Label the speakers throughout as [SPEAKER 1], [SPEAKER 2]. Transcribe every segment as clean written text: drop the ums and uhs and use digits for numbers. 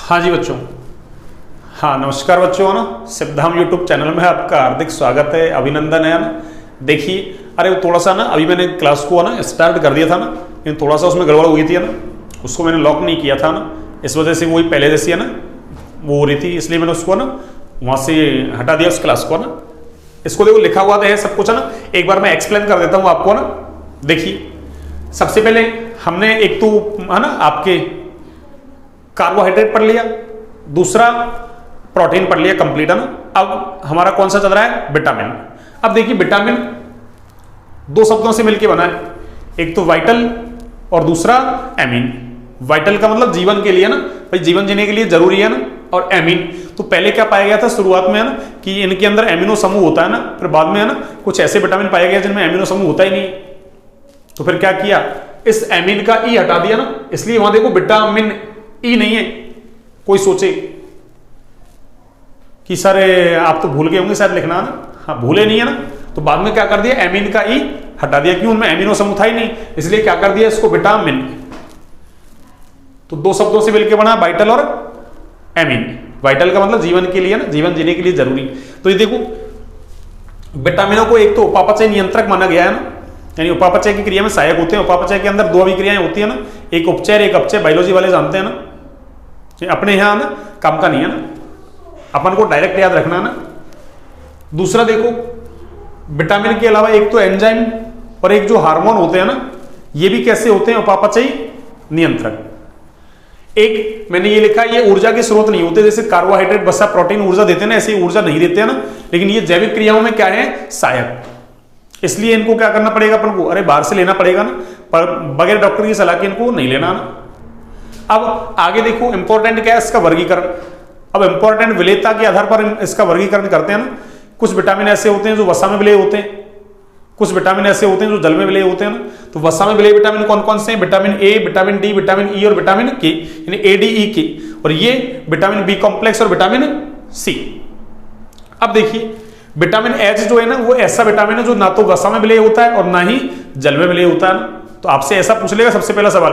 [SPEAKER 1] हाँ जी बच्चों। हाँ नमस्कार बच्चों, है ना। सिद्धाम यूट्यूब चैनल में आपका हार्दिक स्वागत है, अभिनंदन है ना। देखिए, अरे थोड़ा सा ना अभी मैंने क्लास को ना स्टार्ट कर दिया था ना, लेकिन थोड़ा सा उसमें गड़बड़ हुई थी ना, उसको मैंने लॉक नहीं किया था ना, इस वजह से वही पहले जैसी है ना वो हो रही थी, इसलिए मैंने उसको ना वहाँ से हटा दिया उस क्लास को ना। इसको देखो लिखा हुआ तो है सब कुछ है ना, एक बार मैं एक्सप्लेन कर देता हूँ आपको ना। देखिए, सबसे पहले हमने एक तो है ना आपके कार्बोहाइड्रेट पढ़ लिया, दूसरा प्रोटीन पढ़ लिया कंप्लीट है ना। अब हमारा कौन सा चल रहा है? विटामिन। अब देखिए, विटामिन दो शब्दों से मिलकर बना है, एक तो वाइटल और दूसरा एमीन। वाइटल का मतलब जीवन के लिए ना, भाई जीवन जीने के लिए जरूरी है ना, और एमीन तो पहले क्या पाया गया था शुरुआत में है ना कि इनके अंदर एमिनो समूह होता है ना, फिर बाद में है ना कुछ ऐसे विटामिन पाया गया जिनमें एमिनो समूह होता ही नहीं, तो फिर क्या किया, इस एमीन का ई हटा दिया ना, इसलिए वहां देखो विटामिन ई नहीं है। कोई सोचे कि सर आप तो भूल गए होंगे शायद लिखना ना, हाँ भूले नहीं है ना, तो बाद में क्या कर दिया, एमीन का ई हटा दिया, क्यों, उनमें एमिनो समूह था ही नहीं, इसलिए क्या कर दिया इसको विटामिन। तो दो शब्दों से मिलकर बना वाइटल और एमीन। वाइटल का मतलब जीवन के लिए ना, जीवन जीने के लिए जरूरी। तो ये देखो, विटामिनों को एक तो उपापचय नियंत्रक माना गया है ना, यानी उपापचय की क्रिया में सहायक होते हैं। उपापचय के अंदर दो अभिक्रियाएं होती है ना, एक उपचय एक अपचय, बायोलॉजी वाले जानते हैं ना, अपने यहां ना काम का नहीं है ना, अपन को डायरेक्ट याद रखना ना। दूसरा देखो, विटामिन के अलावा एक तो एंजाइम और एक जो हार्मोन होते हैं ना, ये भी कैसे होते हैं, उपापचयी नियंत्रक। एक मैंने ये लिखा, ये ऊर्जा के स्रोत नहीं होते, जैसे कार्बोहाइड्रेट वसा प्रोटीन ऊर्जा देते हैं ना, ऐसे ऊर्जा नहीं देते हैं ना, लेकिन ये जैविक क्रियाओं में क्या है, सहायक। इसलिए इनको क्या करना पड़ेगा अपन को, अरे बाहर से लेना पड़ेगा ना, पर बगैर डॉक्टर की सलाह के इनको नहीं लेना ना। अब आगे देखो, इंपॉर्टेंट क्या है इसका वर्गीकरण। अब इंपॉर्टेंट विलेयता के आधार पर इसका वर्गीकरण करते हैं ना। कुछ विटामिन ऐसे होते हैं जो वसा में विलेय होते हैं, कुछ विटामिन ऐसे होते हैं जो जल में विलेय होते हैं ना। तो वसा में विलेय विटामिन कौन कौन से हैं? Vitamin A, vitamin D, vitamin E और विटामिन के, यानी ए डी ई के, और ये विटामिन बी कॉम्प्लेक्स और विटामिन सी। अब देखिए, विटामिन एच जो है ना, वो ऐसा विटामिन है जो ना तो वसा में विलेय होता है और ना ही जल में विलेय होता है ना। तो आपसे ऐसा पूछ लेगा सबसे पहला सवाल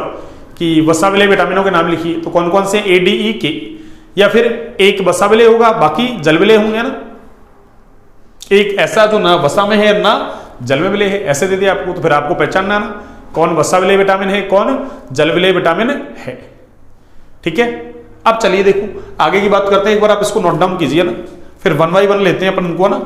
[SPEAKER 1] कि वसा विलेय विटामिनों के नाम लिखिए, तो कौन कौन से? ए डी ई के, या फिर एक वसा विलेय होगा बाकी जल विलेय होंगे ना, एक ऐसा जो ना वसा में है ना जल में विलेय है, ऐसे दे दिया आपको। तो फिर आपको पहचानना ना कौन वसा विलेय विटामिन है, कौन जल विलेय विटामिन है। ठीक है, अब चलिए देखो आगे की बात करते हैं। एक बार आप इसको नोट डाउन कीजिए ना, फिर वन बाई वन लेते हैं अपन उनको ना।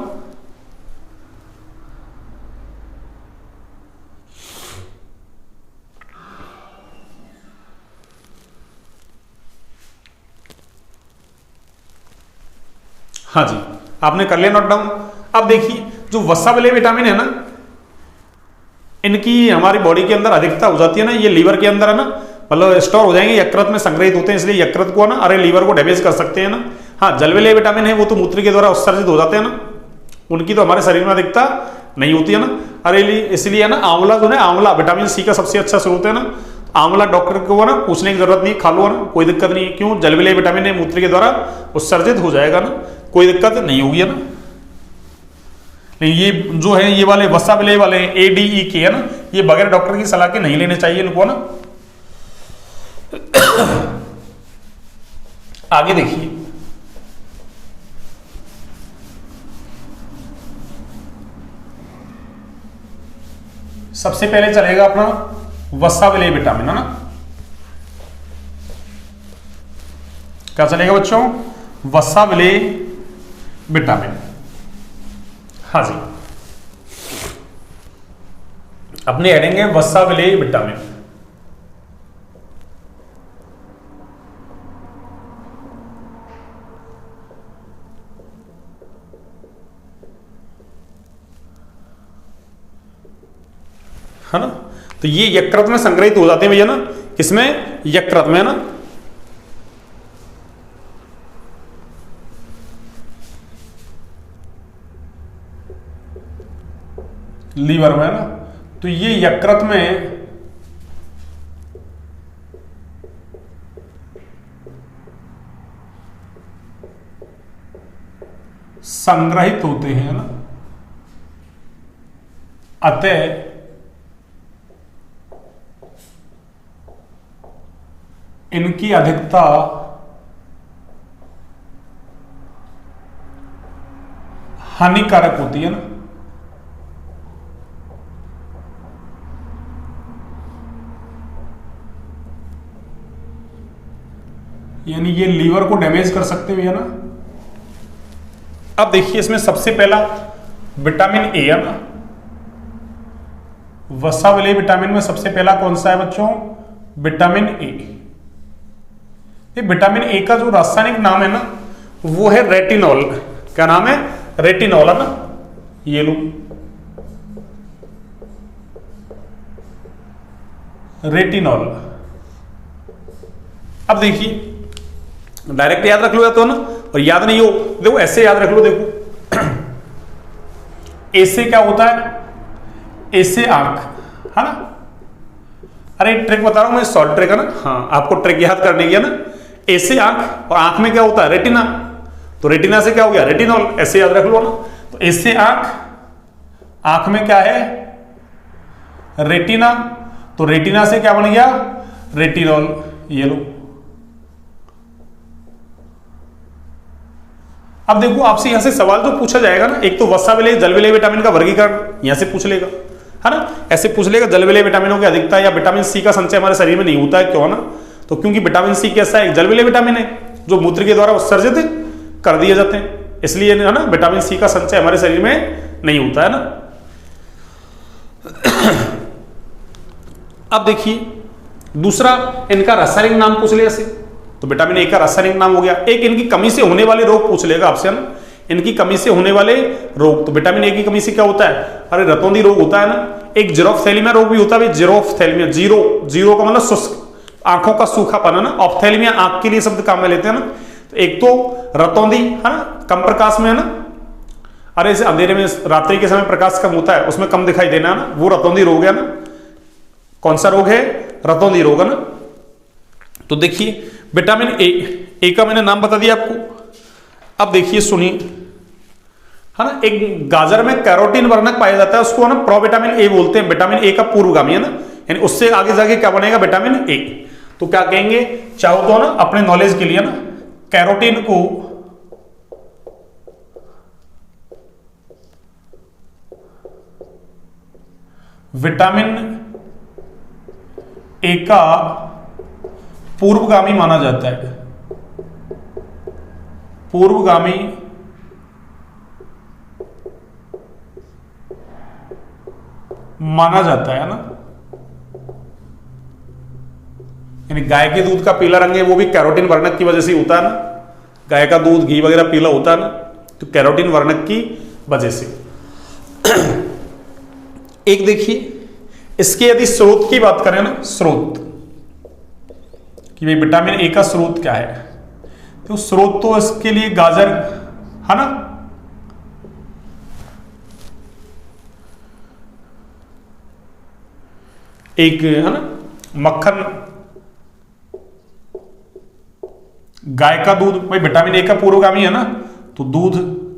[SPEAKER 1] हाँ जी, आपने कर लिया नोट डाउन। अब देखिए, जो वसा विलेय विटामिन है ना, इनकी हमारी बॉडी के अंदर अधिकता हो जाती है ना, ये लीवर के अंदर है ना, मतलब स्टोर हो जाएंगे, यकृत में संग्रहित होते हैं, इसलिए यकृत को ना, अरे लीवर को डैमेज कर सकते हैं ना। हाँ, जल विलेय विटामिन है वो तो मूत्र के द्वारा उत्सर्जित हो जाते हैं ना, उनकी तो हमारे शरीर में अधिकता नहीं होती है ना। अरे इसलिए है ना, आंवला जो है, आंवला विटामिन सी का सबसे अच्छा स्रोत है ना। आंवला डॉक्टर को ना पूछने की जरूरत नहीं, खा लो ना, कोई दिक्कत नहीं है। क्यों? जल विलेय विटामिन है, मूत्र के द्वारा उत्सर्जित हो जाएगा ना, कोई दिक्कत नहीं होगी है ना। ये जो है ये वाले वसा विलेय वाले ए डी ई के है ना, ये बगैर डॉक्टर की सलाह के नहीं लेने चाहिए इनको ना। आगे देखिए, सबसे पहले चलेगा अपना वसा विलेय विटामिन है ना। क्या चलेगा बच्चों? वसा विलेय विटामिन। हाँ जी, अपने हेडिंग है वसा विलेय विटामिन। है ना, तो ये यकृत में संग्रहित हो जाते हैं भैया ना, किसमें? यकृत में ना। लीवर में ना, तो ये यकृत में संग्रहित होते हैं ना, अतः इनकी अधिकता हानिकारक होती है ना। यानी ये लीवर को डैमेज कर सकते हुए है ना। अब देखिए इसमें सबसे पहला विटामिन ए है ना, वसा वाले विटामिन में सबसे पहला कौन सा है बच्चों? Vitamin A. ये विटामिन ए का जो रासायनिक नाम है ना वो है रेटिनॉल। क्या नाम है? रेटिनॉल है ना। ये लो रेटिनॉल। अब देखिए डायरेक्ट याद रख लो या तो ना, और याद नहीं हो देखो ऐसे याद रख लो। देखो ए से क्या होता है? ए से आंख है ना। अरे ट्रिक बता रहा हूं मैं, शॉर्ट ट्रिक है ना। हाँ आपको ट्रिक याद करने की है ना। ए से आंख, और आंख में क्या होता है? रेटिना। तो रेटिना से क्या हो गया? रेटिनॉल। ऐसे याद रख लो ना। तो ए से आंख, आंख में क्या है? रेटिना। तो रेटिना से क्या बन गया? रेटिनॉल। ये लो। अब देखो आपसे यहां से सवाल जो पूछा जाएगा ना, एक तो वसा विलेय जल विलेय विटामिन का वर्गीकरण यहां से पूछ लेगा है ना। ऐसे पूछ लेगा जल विलेय विटामिनों की अधिकता या विटामिन सी का संचय हमारे शरीर में नहीं होता है, क्यों ना? तो क्योंकि विटामिन सी कैसा है? एक जल विलेय विटामिन है जो मूत्र के द्वारा उत्सर्जित कर दिए जाते हैं, इसलिए है ना विटामिन सी का संचय हमारे शरीर में नहीं होता है ना। अब देखिए दूसरा इनका रासायनिक नाम पूछ लिया ऐसे, तो विटामिन ए का रासायनिक नाम हो गया। एक इनकी कमी से होने वाले रोग पूछ लेगा आपसे ना, इनकी कमी से होने वाले रोग। तो विटामिन ए की कमी से क्या होता है? अरे रतौंधी रोग होता है ना। एक जीरोफ्थैलेमिया रोग भी होता है। जीरोफ्थैलेमिया, जीरो का मतलब शुष्क, आंखों का सूखापन है ना। ऑप्थैलेमिया आंख के लिए शब्द काम में लेते हैं ना। तो एक तो रतौंधी है ना, कम प्रकाश में है ना। अरे इसे अंधेरे में रात्रि के समय प्रकाश कम होता है, उसमें कम दिखाई देना है ना, वो रतौंधी रोग है ना। कौन सा रोग है? रतौंधी रोग है ना। तो देखिए विटामिन ए का मैंने नाम बता दिया आपको। अब देखिए सुनिए है ना, एक गाजर में कैरोटीन वर्णक पाया जाता है, उसको ना प्रोविटामिन ए बोलते हैं। विटामिन ए का पूर्वगामी है ना, यानी उससे आगे जाके क्या बनेगा? Vitamin A. तो क्या कहेंगे? चाहो तो ना अपने नॉलेज के लिए ना कैरोटीन को विटामिन ए का पूर्वगामी माना जाता है। पूर्वगामी माना जाता है ना। यानी गाय के दूध का पीला रंग है वो भी कैरोटीन वर्णक की वजह से होता है ना। गाय का दूध घी वगैरह पीला होता है ना, तो कैरोटीन वर्णक की वजह से। एक देखिए इसके यदि स्रोत की बात करें ना, स्रोत कि भाई विटामिन ए का स्रोत क्या है, तो स्रोत तो इसके लिए गाजर है ना। एक है ना मक्खन, गाय का दूध, भाई विटामिन ए का पूर्वगामी है ना, तो दूध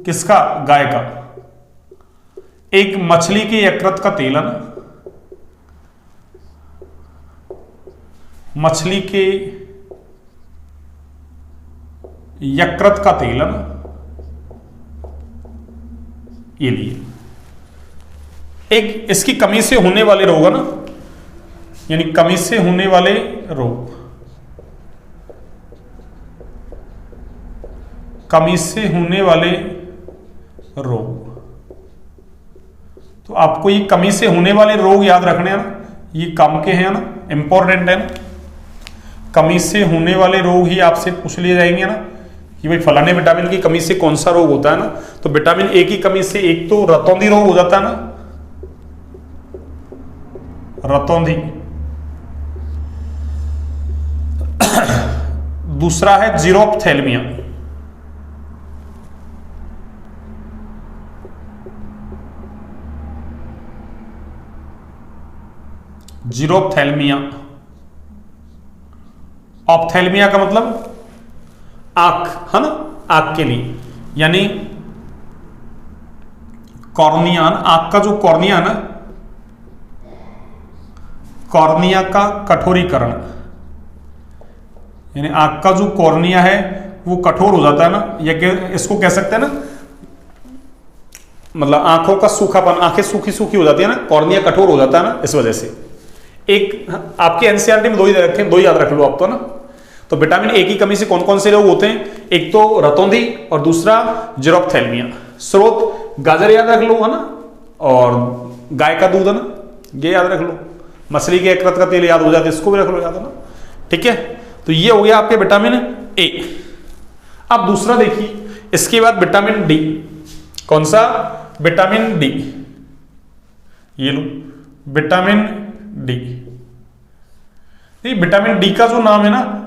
[SPEAKER 1] किसका? गाय का। एक मछली के यकृत का तेल है ना, मछली के यकृत का तेल है ना, ये लिए। एक इसकी कमी से होने वाले रोग है ना, यानी कमी से होने वाले रोग, कमी से होने वाले रोग। तो आपको ये कमी से होने वाले रोग याद रखने हैं ना, ये कम के हैं ना, इंपॉर्टेंट है ना। कमी से होने वाले रोग ही आपसे पूछ लिए जाएंगे ना कि भाई फलाने विटामिन की कमी से कौन सा रोग होता है ना। तो विटामिन ए की कमी से एक तो रतौंधी रोग हो जाता है ना, रतौंधी। दूसरा है जीरोफ्थैल्मिया, जीरोफ्थैल्मिया। ऑप्थैल्मिया का मतलब आंख है ना, आंख के लिए, यानी कॉर्निया, आंख का जो कॉर्निया है ना, कॉर्निया का कठोरीकरण, यानी आंख का जो कॉर्निया है वो कठोर हो जाता है ना, या इसको कह सकते हैं ना मतलब आंखों का सूखापन, आंखें सूखी सूखी हो जाती है ना, कॉर्निया कठोर हो जाता है ना, इस वजह से। एक आपके एनसीईआरटी में दो ही रखे, दो याद रख लो आप तो ना। तो विटामिन ए की कमी से कौन कौन से रोग होते हैं? एक तो रतौंधी और दूसरा जीरोप्थेल्मिया। स्रोत गाजर याद रख लो है ना, और गाय का दूध है ना, ये याद रख लो। मछली के यकृत का तेल याद हो जाता है, इसको भी रख लो याद है ना, ठीक है। तो ये हो गया आपके विटामिन ए। अब दूसरा देखिए, इसके बाद विटामिन डी। कौन सा? विटामिन डी, ये लो विटामिन डी। विटामिन डी का जो नाम है ना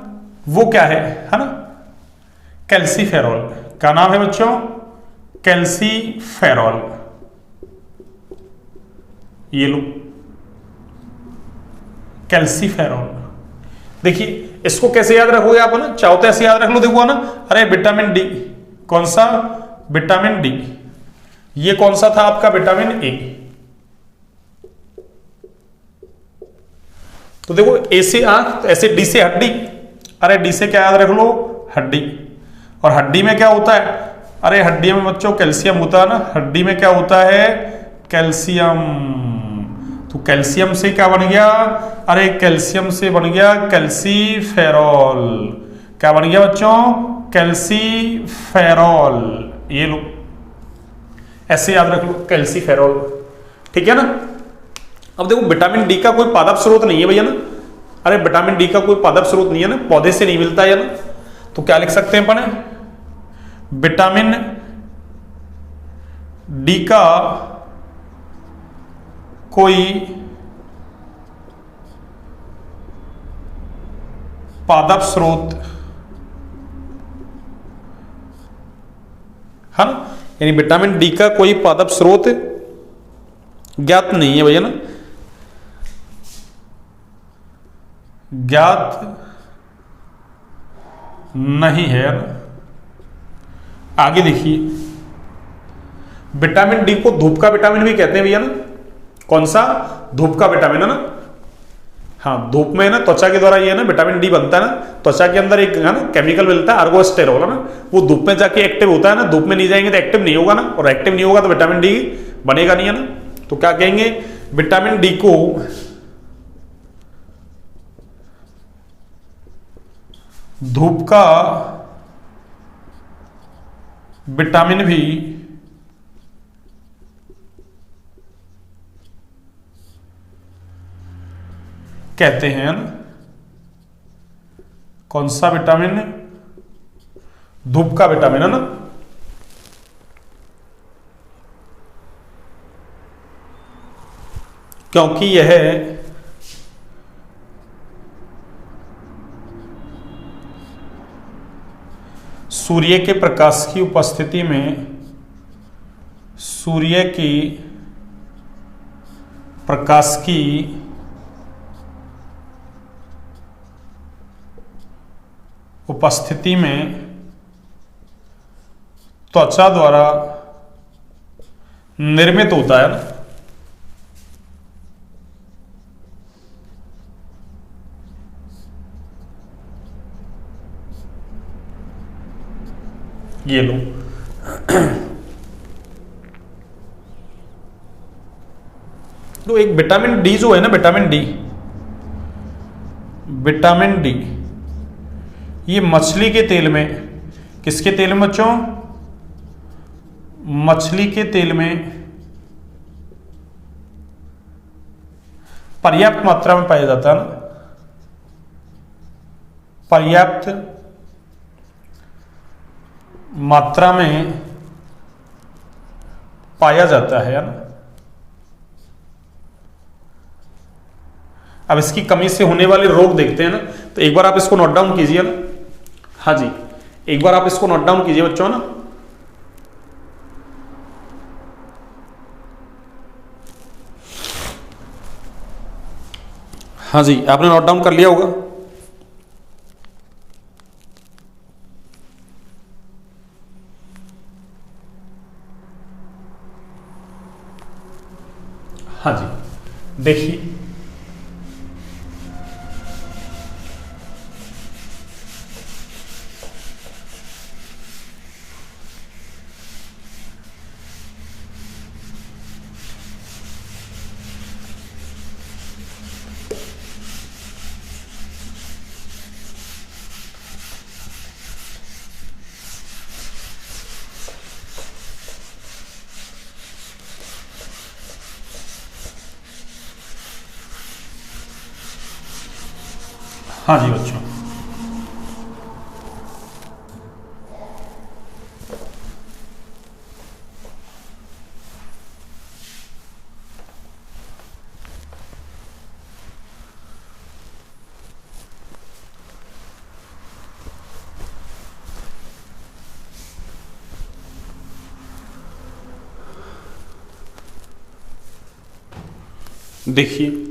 [SPEAKER 1] वो क्या है ना? कैल्सीफेरॉल। क्या नाम है बच्चों? कैल्सीफेरॉल। ये लो कैल्सीफेरॉल। देखिए इसको कैसे याद रखोगे आप ना, चाहो तो ऐसे याद रख लो, देखो ना, अरे विटामिन डी, कौन सा? Vitamin D. ये कौन सा था आपका? Vitamin A. तो देखो ए से आंख, ऐसे डी से हड्डी, अरे डी से क्या याद रख लो? हड्डी। और हड्डी में क्या होता है? अरे हड्डी में बच्चों कैल्शियम होता है ना, हड्डी में क्या होता है? कैल्शियम। तो कैल्शियम से क्या बन गया? अरे कैल्शियम से बन गया कैल्सीफेरॉल। क्या बन गया बच्चों? कैल्सीफेरॉल। ये लो ऐसे याद रख लो, कैल्सीफेरॉल, ठीक है ना। अब देखो विटामिन डी का कोई पादप स्रोत नहीं है भैया ना, अरे विटामिन डी का कोई पादप स्रोत नहीं है ना, पौधे से नहीं मिलता है ना। तो क्या लिख सकते हैं अपन? विटामिन डी का कोई पादप स्रोत है ना, यानी विटामिन डी का कोई पादप स्रोत ज्ञात नहीं है भैया ना, ज्ञात नहीं है ना। आगे देखिए, विटामिन डी को धूप का विटामिन भी कहते हैं भैया ना। कौन सा? धूप का विटामिन है ना। हाँ, धूप में है ना, त्वचा के द्वारा ये है ना विटामिन डी बनता है ना, त्वचा के अंदर एक है ना केमिकल मिलता है अर्गोस्टेरॉल है ना, वो धूप में जाके एक्टिव होता है ना, धूप में नहीं जाएंगे तो एक्टिव नहीं होगा ना, और एक्टिव नहीं होगा तो विटामिन डी बनेगा नहीं है ना। तो क्या कहेंगे? विटामिन डी को धूप का विटामिन भी कहते हैं ना। कौन सा विटामिन? धूप का विटामिन है ना। क्योंकि यह सूर्य के प्रकाश की उपस्थिति में, सूर्य की प्रकाश की उपस्थिति में त्वचा द्वारा निर्मित होता है ना। ये लो तो एक विटामिन डी जो है ना, विटामिन डी, विटामिन डी ये मछली के तेल में, किसके तेल में बच्चों? मछली के तेल में पर्याप्त मात्रा में पाया जाता है ना, पर्याप्त मात्रा में पाया जाता है ना। अब इसकी कमी से होने वाले रोग देखते हैं ना, तो एक बार आप इसको नोट डाउन कीजिए ना। हाँ जी, एक बार आप इसको नोट डाउन कीजिए बच्चों ना। हाँ जी, आपने नोट डाउन कर लिया होगा। हाँ जी, देखिए हाँ जी बच्चों, देखिए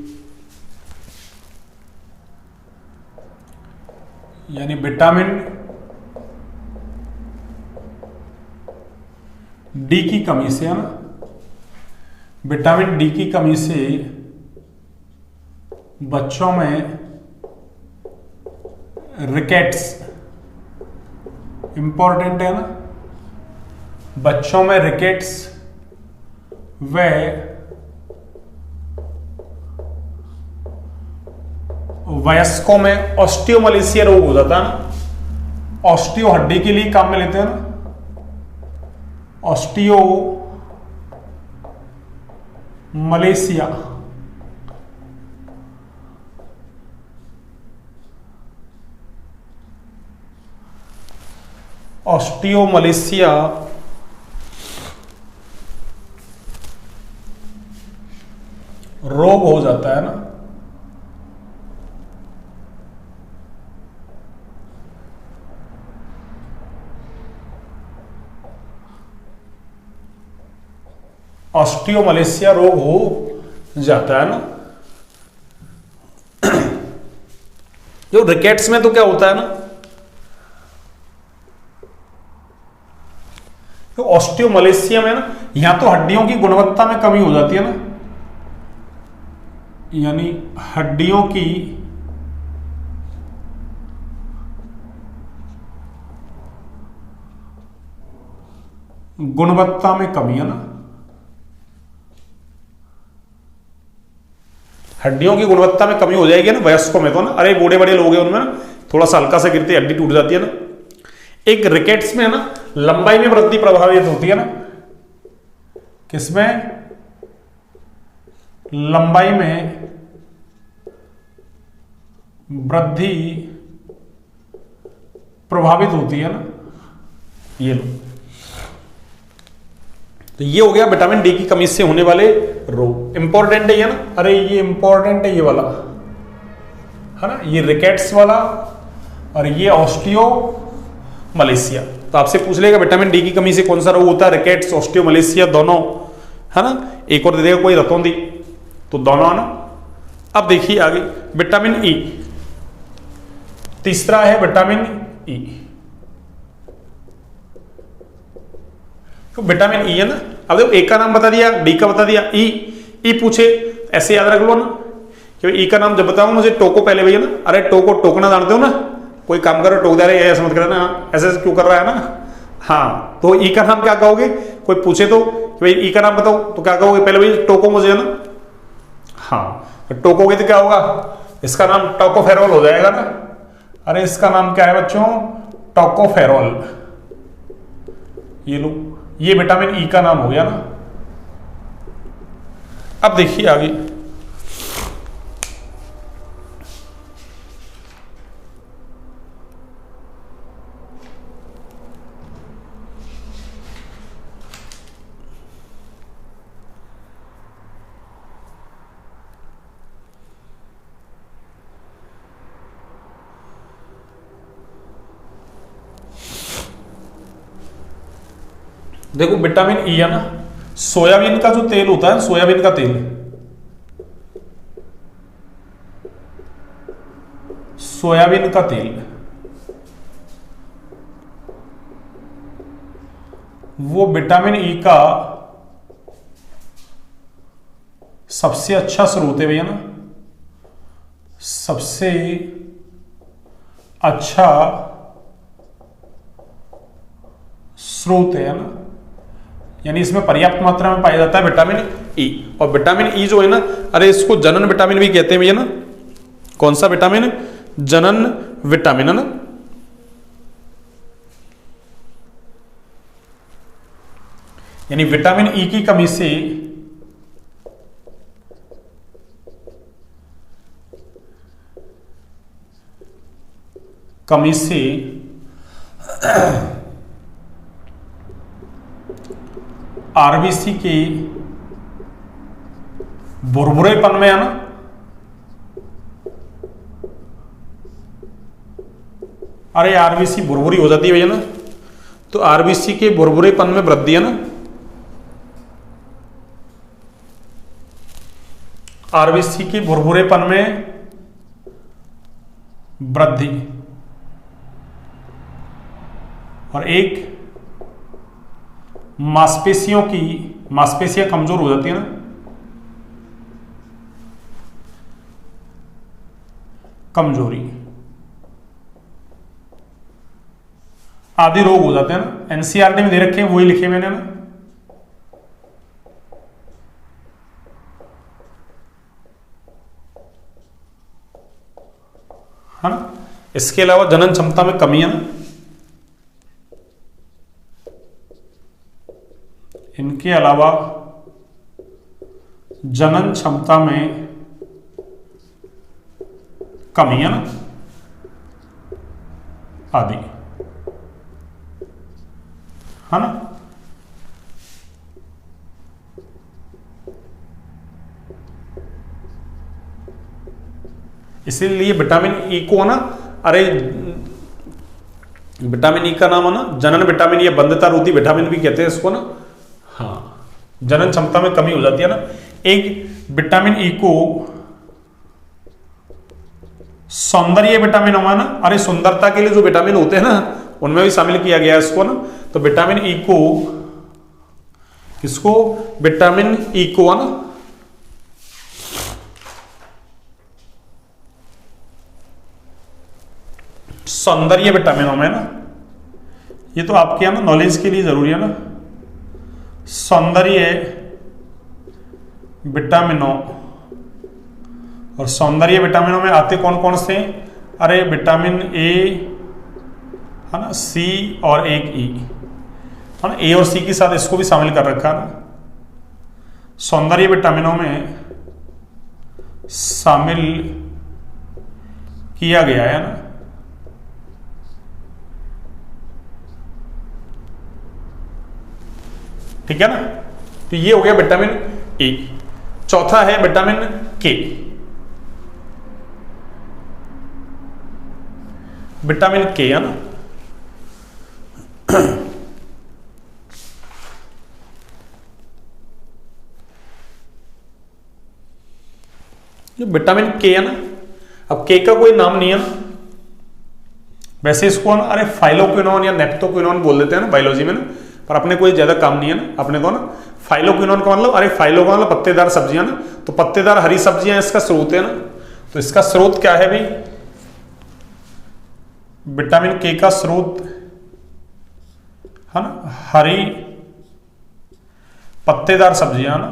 [SPEAKER 1] यानी विटामिन डी की कमी से, है ना, विटामिन डी की कमी से बच्चों में रिकेट्स, इंपॉर्टेंट है ना, बच्चों में रिकेट्स व वयस्कों में ऑस्टियोमलेशिया रोग हो जाता है ना। ऑस्टियो हड्डी के लिए काम में लेते हैं ना, ऑस्टियो मलेशिया, ऑस्टियोमलेशिया रोग हो जाता है ना। ऑस्टियोमलेशिया रोग हो जाता है ना। जो रिकेट्स में तो क्या होता है ना, तो ऑस्टियोमलेशिया में ना, यहां तो हड्डियों की गुणवत्ता में कमी हो जाती है ना, यानी हड्डियों की गुणवत्ता में कमी है ना, हड्डियों की गुणवत्ता में कमी हो जाएगी ना वयस्कों में तो ना। अरे बूढ़े बड़े लोग हैं उनमें ना थोड़ा सा हल्का सा गिरती हड्डी टूट जाती है ना। एक रिकेट्स में है ना लंबाई में वृद्धि प्रभावित होती है ना, किसमें, लंबाई में वृद्धि प्रभावित होती है ना। ये लो, तो ये हो गया विटामिन डी की कमी से होने वाले रोग। इंपॉर्टेंट है ये ना, अरे ये इंपॉर्टेंट है ये वाला, है ना, ये रिकेट्स वाला और ये ऑस्टियो मलेशिया। तो आपसे पूछ लेगा विटामिन डी की कमी से कौन सा रोग होता है, रिकेट्स, ऑस्टियो मलेशिया दोनों, है ना। एक और दे देगा कोई रतौंधी, तो दोनों आना। अब देखिए आगे विटामिन ई, तीसरा है विटामिन ई। तो विटामिन ई है ना, अब देखो ए का नाम बता दिया, डी का बता दिया, ई पूछे ऐसे याद रख लो ना, क्योंकि ई का नाम जब बताऊं मुझे टोको पहले भैया ना। अरे टोको टोकना जानते हो ना, कोई काम करो टोक दे रहे ऐसा मत करना, ऐसे क्यों कर रहा है ना। हाँ, तो ई का नाम क्या कहोगे, कोई पूछे तो भाई ई का नाम बताओ तो क्या कहोगे, पहले भाई टोको मुझे, है ना। हाँ, तो टोकोगे तो क्या होगा, इसका नाम टोकोफेरोल हो जाएगा ना। अरे इसका नाम क्या है बच्चों, टोकोफेरोल। ये लो, ये विटामिन ई का नाम हो गया ना। अब देखिए आगे देखो विटामिन ई है ना, सोयाबीन का जो तेल होता है, सोयाबीन का तेल, सोयाबीन का तेल वो विटामिन ई का सबसे अच्छा स्रोत है भैया ना, सबसे अच्छा स्रोत है ना, यानी इसमें पर्याप्त मात्रा में पाया जाता है विटामिन ई। और विटामिन ई जो है ना, अरे इसको जनन विटामिन भी कहते हैं भैया ना। कौन सा विटामिन, जनन विटामिन, है ना। यानी विटामिन ई की कमी से कमी से आरबीसी के भुरभुरेपन में, है ना, अरे आरबीसी भुरभुरी हो जाती है भैया ना, तो आरबीसी के भुरभुरेपन में वृद्धि, है ना, आरबीसी के भुरभुरेपन में वृद्धि, और एक मांसपेशियां कमजोर हो जाती है ना, कमजोरी आदि रोग हो जाते हैं ना। एनसीईआरटी में दे रखे हैं, वही लिखे मैंने ना। है ना, इसके अलावा जनन क्षमता में कमी, है ना, इनके अलावा जनन क्षमता में कमी, है ना, आदि, है ना। इसीलिए विटामिन ई को, ना, अरे विटामिन ई का नाम है ना जनन विटामिन, या बंधता रोधी विटामिन भी कहते हैं इसको ना। हाँ, जनन क्षमता में कमी हो जाती है ना। एक विटामिन ई को सौंदर्य विटामिन हुआ ना, अरे सुंदरता के लिए जो विटामिन होते हैं ना, उनमें भी शामिल किया गया है इसको ना। तो विटामिन ई को, किसको, विटामिन ई को, है ना, सौंदर्य विटामिनों में, ना, ये तो आपके यहाँ ना नॉलेज के लिए जरूरी है ना। सौंदर्य विटामिनों, और सौंदर्य विटामिनों में आते कौन कौन से, अरे विटामिन ए, है ना, सी और एक ई, है ना, ए और सी के साथ इसको भी शामिल कर रखा है ना। सौंदर्य विटामिनों में शामिल किया गया है ना। ठीक है ना, तो ये हो गया विटामिन ए। चौथा है विटामिन के। विटामिन के, है ना, जो विटामिन के है ना, अब के का कोई नाम नहीं है ना, वैसे इसको ना अरे फाइलोक्विनोन या नेप्टोक्विनोन बोल देते हैं ना बायोलॉजी में ना, पर अपने कोई ज्यादा काम नहीं है ना अपने को ना। फाइलोक्विनोन का मतलब, अरे फाइलो का मतलब पत्तेदार सब्जियां ना, तो पत्तेदार हरी सब्जियां इसका स्रोत है ना। तो इसका स्रोत क्या है भाई, विटामिन के का स्रोत, है ना, हरी पत्तेदार सब्जियां ना,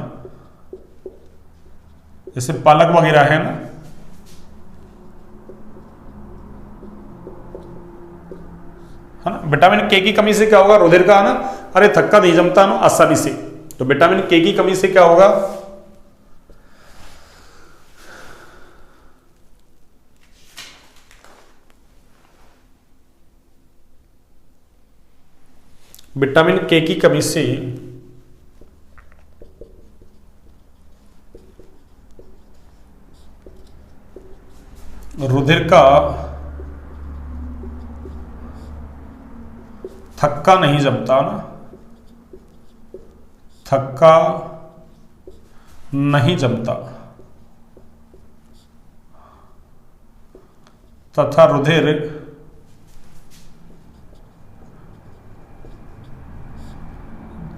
[SPEAKER 1] जैसे पालक वगैरह है ना। है ना, विटामिन के की कमी से क्या होगा, रुधिर का, ना, अरे थक्का नहीं जमता ना आसानी से। तो विटामिन के की कमी से क्या होगा, विटामिन के की कमी से रुधिर का थक्का नहीं जमता ना, थक्का नहीं जमता, तथा रुधिर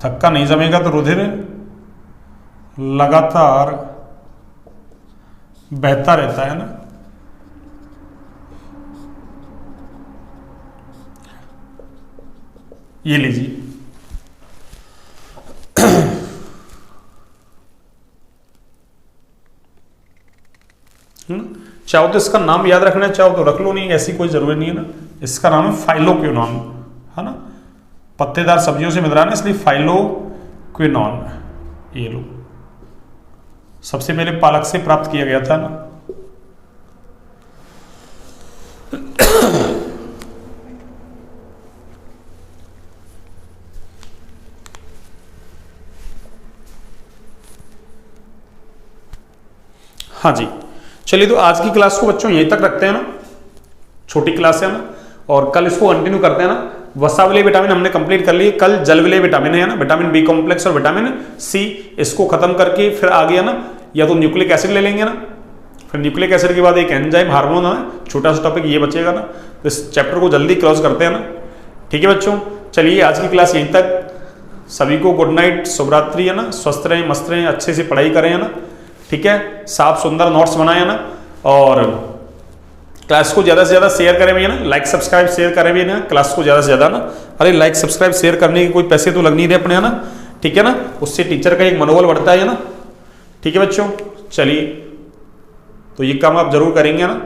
[SPEAKER 1] थक्का नहीं जमेगा तो रुधिर लगातार बहता रहता है ना। ये लीजिए, चाहो तो इसका नाम याद रखना, चाहो तो रख लो, नहीं ऐसी कोई जरूरी नहीं है ना। इसका नाम है फाइलोक्विनोन, है ना, पत्तेदार सब्जियों से मिल रहा है ना, इसलिए फाइलोक्विनोन। ये लो, सबसे पहले पालक से प्राप्त किया गया था ना। हाँ जी, चलिए तो आज की क्लास को बच्चों यहीं तक रखते हैं ना, छोटी क्लास है ना, और कल इसको कंटिन्यू करते हैं ना। वसा विलेय विटामिन हमने कंप्लीट कर लिए, कल जल विलेय विटामिन है ना, विटामिन बी कॉम्प्लेक्स और विटामिन सी, इसको खत्म करके फिर आ गया ना, या तो न्यूक्लिक एसिड ले लेंगे ना, फिर न्यूक्लिक एसिड के बाद एक एंजाइम हार्मोन है, छोटा सा टॉपिक ये बचेगा ना, तो इस चैप्टर को जल्दी क्लोज करते हैं ना। ठीक है बच्चों, चलिए आज की क्लास यहीं तक, सभी को गुड नाइट, शुभरात्रि है ना, स्वस्थ रहें, मस्त रहें, अच्छे से पढ़ाई करें है ना, ठीक है, साफ सुंदर नोट्स बनाए ना, और क्लास को ज़्यादा से ज़्यादा शेयर करें भैया ना, लाइक सब्सक्राइब शेयर करें भैया ना, क्लास को ज़्यादा से ज़्यादा ना, अरे लाइक सब्सक्राइब शेयर करने के कोई पैसे तो लग नहीं रहे अपने, है ना, ठीक है ना, उससे टीचर का एक मनोबल बढ़ता है ना। ठीक है बच्चों, चलिए तो ये काम आप जरूर करेंगे ना।